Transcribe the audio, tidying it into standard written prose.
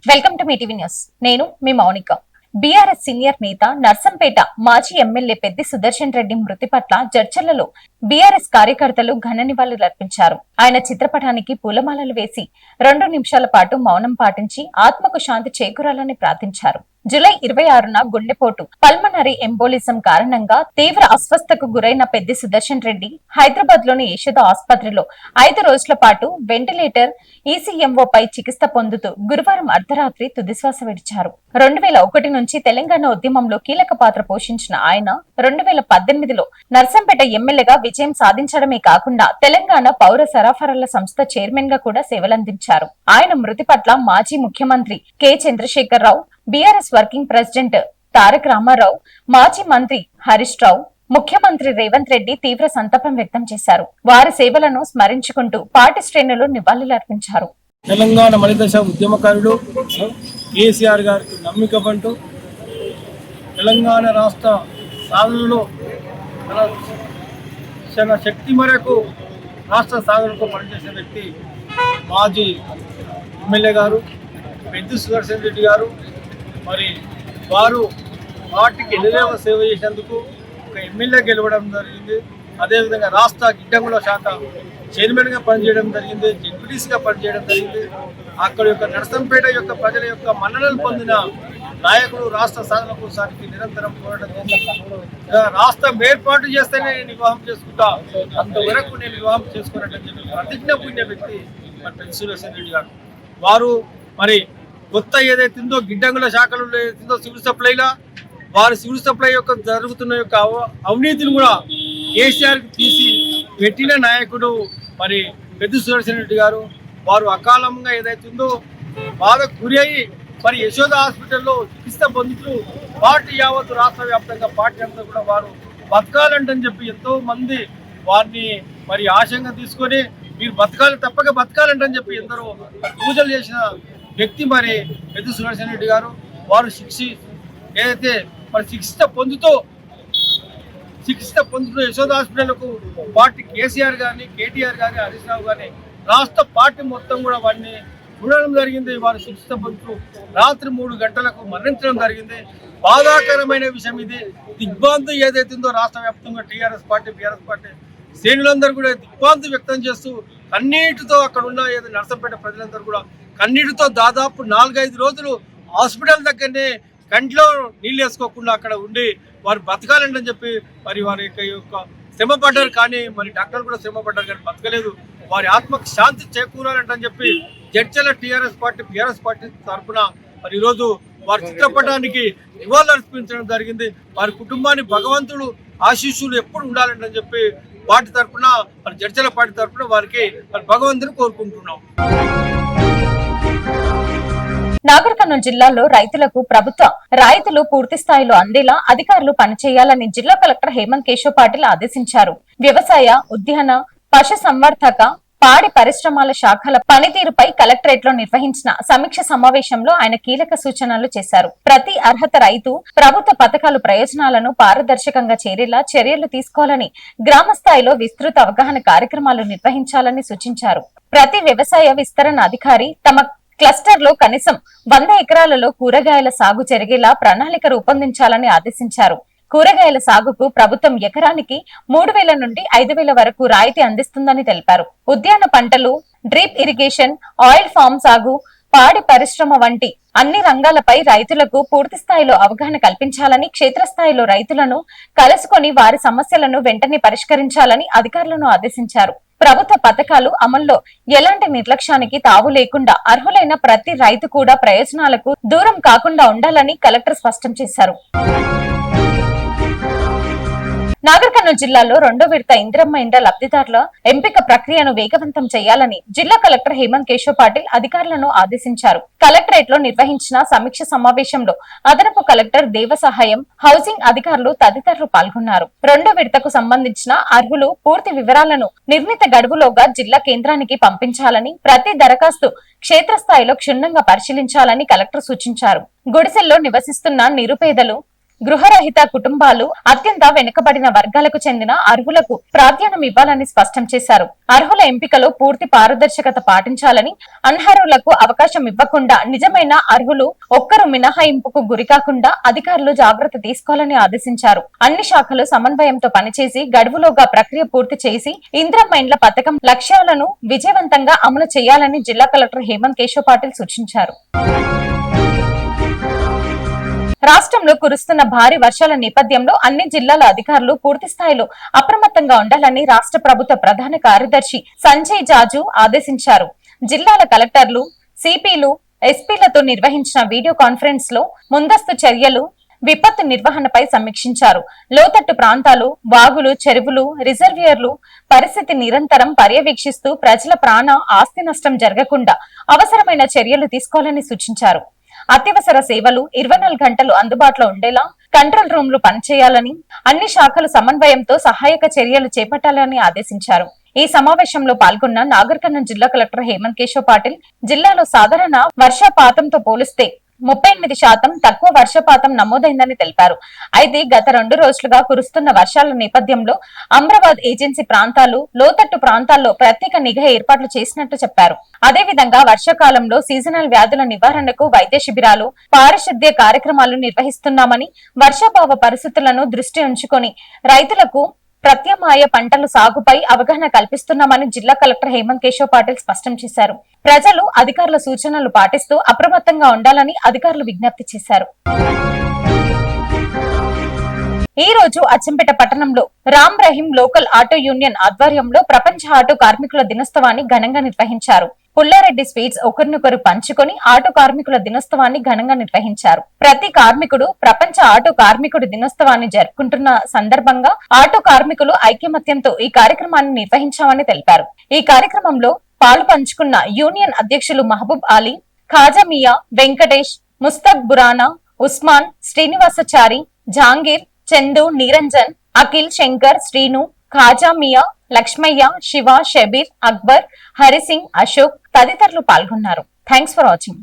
Welcome to Mee TV news. నేను మీ Mounika. BRS senior నేత నర్సంపేట మాజీ ఎమ్మెల్యే పెద్ది సుదర్శన్ రెడ్డి మృతి పట్ల చర్చలలో బీఆర్ఎస్ కార్యకర్తలు ఘన నివాళులర్పించారు. ఆయన చిత్రపటానికి పూలమాలలు వేసి 2 నిమిషాల పాటు మౌనం పాటించి ఆత్మకు శాంతి చేకూరాలని ప్రార్థించారు. జూలై 26న గుండెపోటు పల్మనరీ ఎంబోలిజం కారణంగా తీవ్ర అస్వస్థకు గురైన పెద్ది సుదర్శన్ రెడ్డి హైదరాబాద్ లోని యశోద ఆసుపత్రిలో 5 రోజుల పాటు వెంటిలేటర్ ఈసీఎంఓపై చికిత్స పొందుతూ గురువారం అర్ధరాత్రి తుదిశ్వాస విడిచారు. 2001 నుంచి తెలంగాణ ఉద్యమంలో కీలక పాత్ర పోషించిన ఆయన 2018లో నర్సంపేట ఎమ్మెల్యేగా విజయం సాధించడమే కాకుండా తెలంగాణ పౌర సరఫరాల సంస్థ చైర్మన్ గా కూడా సేవలందించారు. ఆయన మృతి పట్ల మాజీ ముఖ్యమంత్రి K Chandrashekar Rao, BRS working president Taraka Rama Rao, మాజీ మంత్రి హరీష్ రావు, ముఖ్యమంత్రి రేవంత్ రెడ్డి తీవ్ర సంతాపం వ్యక్తం చేశారు. వారి సేవలను స్మరించుకుంటూ పార్టీ శ్రేణులు నివాళులర్పించారు. తెలంగాణ మలిదశ ఉద్యమకారుడు కేసీఆర్ గారికి నమ్మిక పంటూ తెలంగాణ రాష్ట్ర సాధనలో తన శక్తి మేరకు రాష్ట్ర సాధనకు పనిచేసిన వ్యక్తి మాజీ ఎమ్మెల్యే గారు పెద్ది సుదర్శన్ రెడ్డి గారు. మరి వారు పార్టీకి ఎన్నిదేవ సేవ చేసేందుకు ఒక ఎమ్మెల్యే గెలవడం జరిగింది. అదేవిధంగా రాష్ట్ర గిడ్డంగుల శాఖ చైర్మన్గా పనిచేయడం జరిగింది, జెడ్పీటీసీగా పనిచేయడం జరిగింది. అక్కడ యొక్క నర్సంపేట యొక్క ప్రజల యొక్క మన్ననలు పొందిన నాయకుడు రాష్ట్ర సాధన కోసానికి నిరంతరం పోరాటం చేశారు. రాష్ట్రం ఏర్పాటు చేస్తేనే నేను వివాహం చేసుకుంటా, అంతవరకు నేను వివాహం చేసుకున్నట్టు చెప్పి ప్రతిజ్ఞ పుణ్య వ్యక్తి మరి పెద్ది సుదర్శన్ రెడ్డి గారు. వారు మరి కొత్త ఏదైతుందో గిడ్డంగుల శాఖలు ఏదైతుందో సివిల్ సప్లైలా వారి సివిల్ సప్లై యొక్క జరుగుతున్న యొక్క అవినీతిని కూడా కేసీఆర్కి తీసి పెట్టిన నాయకుడు మరి పెద్ది సుదర్శన్ రెడ్డి గారు. వారు అకాలంగా ఏదైతుందో బాధకు గురి అయ్యి మరి యశోద హాస్పిటల్లో చికిత్స పొందుతూ పార్టీ యావత్తు రాష్ట్ర వ్యాప్తంగా పార్టీ అంతా కూడా వారు బతకాలంటని చెప్పి ఎంతో మంది వారిని మరి ఆశంగా తీసుకొని మీరు బతకాలి తప్పక బతకాలంటని చెప్పి ఎందరో పూజలు చేసిన వ్యక్తి మరి పెద్ది సుదర్శన్ రెడ్డి గారు. వారు ఏదైతే మరి చికిత్స పొందుతూ యశోద హాస్పిటల్కు పార్టీ కేసీఆర్ గారిని, కేటీఆర్ గారిని, హరీష్ రావు గారిని రాష్ట్ర పార్టీ మొత్తం కూడా వారిని చూడడం జరిగింది. వారు చికిత్స పొందుతూ రాత్రి 3 గంటలకు మరణించడం జరిగింది. బాధాకరమైన విషయం ఇది. దిగ్భ్రాంతి ఏదైతుందో రాష్ట్ర వ్యాప్తంగా టీఆర్ఎస్ పార్టీ, బీఆర్ఎస్ పార్టీ శ్రేణులందరూ కూడా దిగ్భ్రాంతి వ్యక్తం చేస్తూ కన్నీటితో అక్కడ ఉన్న నర్సంపేట ప్రజలందరూ కూడా కన్నీటితో దాదాపు 4-5 రోజులు హాస్పిటల్ దగ్గరనే కంట్లో నీళ్ళు వేసుకోకుండా అక్కడ ఉండి వారు బతకాలంటని చెప్పి మరి వారి యొక్క శ్రమ పడ్డారు. కానీ మరి డాక్టర్లు కూడా శ్రమ పడ్డారు కానీ బతకలేదు. వారి ఆత్మకు శాంతి చేకూరాలంటని చెప్పి Jadcherla TRS party, BRS party తరఫున మరి ఈరోజు వారి చిత్రపటానికి నివాళులర్పించడం జరిగింది. వారి కుటుంబాన్ని భగవంతుడు ఆశీస్సులు ఎప్పుడు ఉండాలంటని చెప్పి పార్టీ తరఫున మరి జడ్చల పార్టీ తరఫున వారికి మరి భగవంతుని కోరుకుంటున్నాం. నాగర్ కర్నూలు జిల్లాలో రైతులకు ప్రభుత్వ రాయితీలు పూర్తి స్థాయిలో అందేలా అధికారులు పనిచేయాలని జిల్లా కలెక్టర్ హేమంత్ కేశవ్ పాటిల్ ఆదేశించారు. వ్యవసాయ, ఉద్యాన, పశు సంవర్ధక, పాడి పరిశ్రమల శాఖల పనితీరుపై కలెక్టరేట్ లో నిర్వహించిన సమీక్ష సమావేశంలో ఆయన కీలక సూచనలు చేశారు. ప్రతి అర్హత రైతు ప్రభుత్వ పథకాలు ప్రయోజనాలను పారదర్శకంగా చేరేలా చర్యలు తీసుకోవాలని, గ్రామ స్థాయిలో విస్తృత అవగాహన కార్యక్రమాలు నిర్వహించాలని సూచించారు. ప్రతి వ్యవసాయ విస్తరణ అధికారి తమ క్లస్టర్ లో కనీసం 100 ఎకరాలలో కూరగాయల సాగు జరిగేలా ప్రణాళిక రూపొందించాలని ఆదేశించారు. కూరగాయల సాగుకు ప్రభుత్వం ఎకరానికి 3000 నుండి 5000 వరకు రాయితీ అందిస్తుందని తెలిపారు. ఉద్యాన పంటలు, డ్రిప్ ఇరిగేషన్, ఆయిల్ ఫామ్ సాగు, పాడి పరిశ్రమ వంటి అన్ని రంగాలపై రైతులకు పూర్తి స్థాయిలో అవగాహన కల్పించాలని, క్షేత్రస్థాయిలో రైతులను కలుసుకొని వారి సమస్యలను వెంటనే పరిష్కరించాలని అధికారులను ఆదేశించారు. ప్రభుత్వ పథకాలు అమల్లో ఎలాంటి నిర్లక్ష్యానికి తావు లేకుండా అర్హులైన ప్రతి రైతు కూడా ప్రయోజనాలకు దూరం కాకుండా ఉండాలని కలెక్టర్ స్పష్టం చేశారు. నాగర్ కర్నూలు జిల్లాలో 2వ విడత ఇందిరమ్మ ఇండ్ల లబ్ధిదారుల ఎంపిక ప్రక్రియను వేగవంతం చేయాలని జిల్లా కలెక్టర్ హేమంత్ కేశవ్ పాటిల్ అధికారులను ఆదేశించారు. కలెక్టరేట్ లో నిర్వహించిన సమీక్ష సమావేశంలో అదనపు కలెక్టర్ దేవ సహాయం, హౌసింగ్ అధికారులు తదితరులు పాల్గొన్నారు. 2వ విడతకు సంబంధించిన అర్హులు పూర్తి వివరాలను నిర్ణీత గడువులోగా జిల్లా కేంద్రానికి పంపించాలని, ప్రతి దరఖాస్తు క్షేత్రస్థాయిలో క్షుణ్ణంగా పరిశీలించాలని కలెక్టర్ సూచించారు. గుడిసెల్లో నివసిస్తున్న నిరుపేదలు గృహరహిత కుటుంబాలు, అత్యంత వెనుకబడిన వర్గాలకు చెందిన అర్హులకు ప్రాధాన్యం ఇవ్వాలని స్పష్టం చేశారు. అర్హుల ఎంపికలో పూర్తి పారదర్శకత పాటించాలని, అనర్హులకు అవకాశం ఇవ్వకుండా నిజమైన అర్హులు ఒక్కరు మినహాయింపుకు గురికాకుండా అధికారులు జాగ్రత్త తీసుకోవాలని ఆదేశించారు. అన్ని శాఖలు సమన్వయంతో పనిచేసి గడువులోగా ప్రక్రియ పూర్తి చేసి ఇందిరమ్మ ఇండ్ల పథకం లక్ష్యాలను విజయవంతంగా అమలు చేయాలని జిల్లా కలెక్టర్ హేమంత్ కేశవ్ పాటిల్ సూచించారు. రాష్ట్రంలో కురుస్తున్న భారీ వర్షాల నేపథ్యంలో అన్ని జిల్లాల అధికారులు పూర్తి స్థాయిలో అప్రమత్తంగా ఉండాలని రాష్ట్ర ప్రభుత్వ ప్రధాన కార్యదర్శి సంజయ్ జాజు ఆదేశించారు. జిల్లాల కలెక్టర్లు, సిపిలు, ఎస్పీలతో నిర్వహించిన వీడియో కాన్ఫరెన్స్ లో ముందస్తు చర్యలు, విపత్తు నిర్వహణపై సమీక్షించారు. లోతట్టు ప్రాంతాలు, వాగులు, చెరువులు, రిజర్వియర్లు పరిస్థితి నిరంతరం పర్యవేక్షిస్తూ ప్రజల ప్రాణ, ఆస్తి నష్టం జరగకుండా అవసరమైన చర్యలు తీసుకోవాలని సూచించారు. అత్యవసర సేవలు 24 గంటలు అందుబాటులో ఉండేలా కంట్రోల్ రూమ్లు పనిచేయాలని, అన్ని శాఖలు సమన్వయంతో సహాయక చర్యలు చేపట్టాలని ఆదేశించారు. ఈ సమావేశంలో పాల్గొన్న నాగర్ కర్నూల్ జిల్లా కలెక్టర్ హేమంత్ కేశవ్ పాటిల్ జిల్లాలో సాధారణ వర్షపాతంతో పోలిస్తే 38% తక్కువ వర్షపాతం నమోదైందని తెలిపారు. అయితే గత 2 రోజులుగా కురుస్తున్న వర్షాల నేపథ్యంలో అమ్రాబాద్ ఏజెన్సీ ప్రాంతాలు, లోతట్టు ప్రాంతాల్లో ప్రత్యేక నిఘా ఏర్పాట్లు చేసినట్టు చెప్పారు. అదేవిధంగా వర్షాకాలంలో సీజనల్ వ్యాధుల నివారణకు వైద్య శిబిరాలు, పారిశుద్ధ్య కార్యక్రమాలు నిర్వహిస్తున్నామని, వర్షాభావ పరిస్థితులను దృష్టి ఉంచుకొని రైతులకు ప్రత్యామ్నాయ పంటల సాగుపై అవగాహన కల్పిస్తున్నామని జిల్లా కలెక్టర్ హేమంత్ కేశవ్ పాటిల్ స్పష్టం చేశారు. ప్రజలు అధికారుల సూచనలు పాటిస్తూ అప్రమత్తంగా ఉండాలని అధికారులు విజ్ఞప్తి చేశారు. ఈ రోజు అచ్చంపేట పట్టణంలో Ram Rahim local auto union ఆధ్వర్యంలో ప్రపంచ ఆటో కార్మికుల దినోత్సవాన్ని ఘనంగా నిర్వహించారు. పుల్లారెడ్డి స్వీట్స్ ఒకరినొకరు పంచుకొని ఆటో కార్మికుల దినోత్సవాన్ని ఘనంగా నిర్వహించారు. ప్రతి కార్మికుడు ప్రపంచ ఆటో కార్మికుడి దినోత్సవాన్ని జరుపుకుంటున్న సందర్భంగా ఆటో కార్మికులు ఐకమత్యంతో ఈ కార్యక్రమాన్ని నిర్వహించామని తెలిపారు. ఈ కార్యక్రమంలో పాలు పంచుకున్న యూనియన్ అధ్యక్షులు మహబూబ్ అలీ, ఖాజా మియా, వెంకటేష్, ముస్తక్ బురానా, ఉస్మాన్, శ్రీనివాసచారి, జహాంగీర్, చందు, నిరంజన్, అఖిల్, శంకర్, శ్రీను, ఖాజా మియా, లక్ష్మయ్య, శివ, షబీర్, అక్బర్, హరిసింగ్, అశోక్ తదితరులు పాల్గొన్నారు. Thanks for watching.